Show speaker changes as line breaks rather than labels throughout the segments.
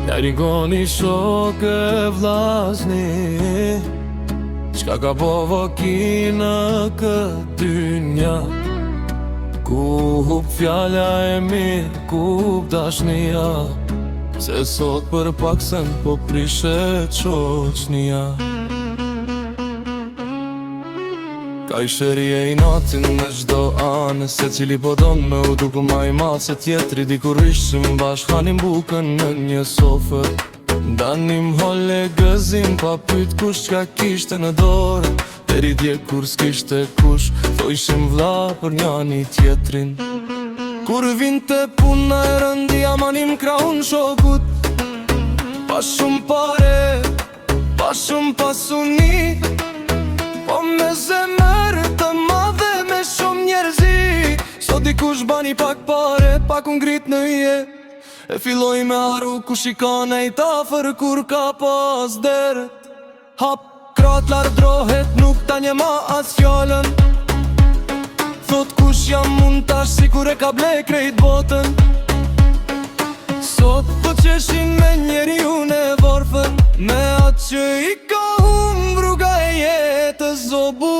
Ja rigoni shokë vllazni, çka ka bovo ki në këtë dynja, ku hup fjalla e mirë, ku hup dashnia, se sot për pak sen po prishet shoqnia. Ka i shërje i natin në gjdo anë, se cili po don me u duku ma i matë se tjetri, dikur ishim bashk hanim bukën në një sofër. Danim holle gëzim pa pyt kush qka kishte në dorë, deri dje kur s'kishte kush, tho ishim vlla për njani tjetrin. Kur vinte puna e rëndia manim kraun shokut, pa shumë pare, pa shumë pasuni, po me zemër të madhe me shumë njerëzi. Sot dikush bani pak pare, pak unë ngrit në jetë, e filloj me haru ku shikon e i tafër kur ka pas deret. Hap krat lardrohet, nuk ta një ma as fjallën, thot kush jam mund tash si kur e ka ble krejt botën. Sot po qeshin me njeri unë e vorfën, me atë që i ka rruga e jetës zobur,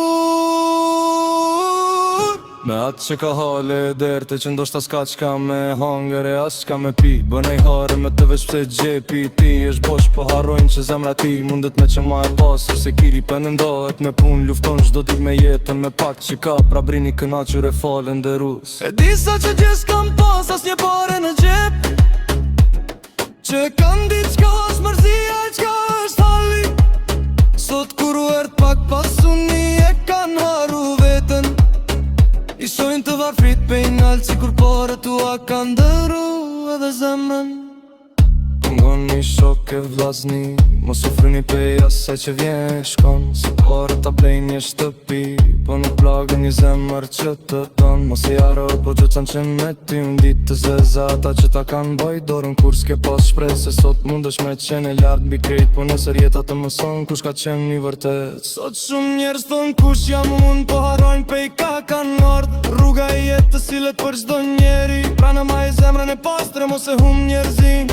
me atë që ka hale e derte, që ndoshta s'ka qka me hangër e as qka me pi. Bënej hare me të veç pse gjepi ti është bosh, po harrojnë që zemra ti mundet me që ma e pasër, se kiri për nëndohet me pun, lufton shdo dit me jetën, me pak që ka pra brini kënaqur e falen dhe rus. E disa që gjes kam pas as një pare në gjep, që kanë dit qka është mërzia e qka është halli. Sot kur u ert pak pasuni e kanë haru vetën, i shojnë të varfrit pe i nalë, si kur pare tua kanë dëru edhe zemrën. Ngon një shok e vllazni, mos u fryni pe asaj që vjen shkon, se pare ta blej një shtëpi, po nuk plagë një zemër që të don. Mos i haro po gjëcan që me ty mdit të zezata që ta kanë boj dorën kur s'ke pas shprej, se sot mundesh me qene lart mbi krejt, po nësër jeta të mëson kush ka qenë një vërtet. Sot shumë njerës thon kush jam unë, po harrojnë pe i ka kanë ardh, rruga e jetës silet për çdo njeri, pra në maj zemrën e pastre mos e hum njerzin,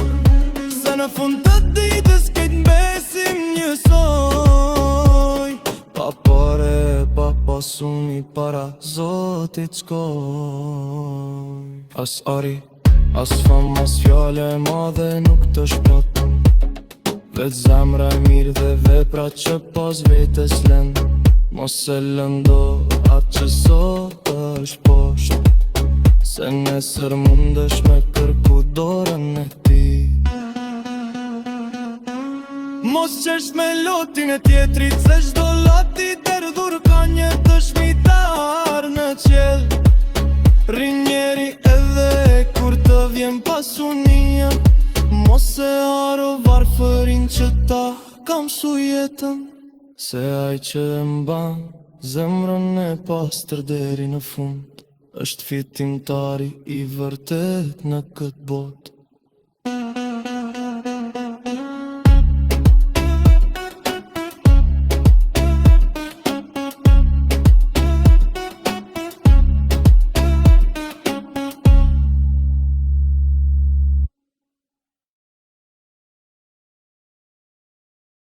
se në fund të ditës kejt mbesim njësoj. Pa pare, pa pasuni, para Zotit shkoj. As ari, as fam, as fjale e madhe nuk të shplot, vet zemra e mirë dhe vepra që pas vetes len. Mos e lëndo atë që sot është posht, se nesër mundesh me kërku dorën e ti. Mos qesh me lotin e tjetrit, se shdo lati derdhur ka një dëshmitar në qel. Rin njeri edhe kur të vjen pasunia, mos e haro varfërin që ta kam su jetën, se aj që mban zemrën e pastër deri në fund, është fitimtari i vërtet në këtë botë.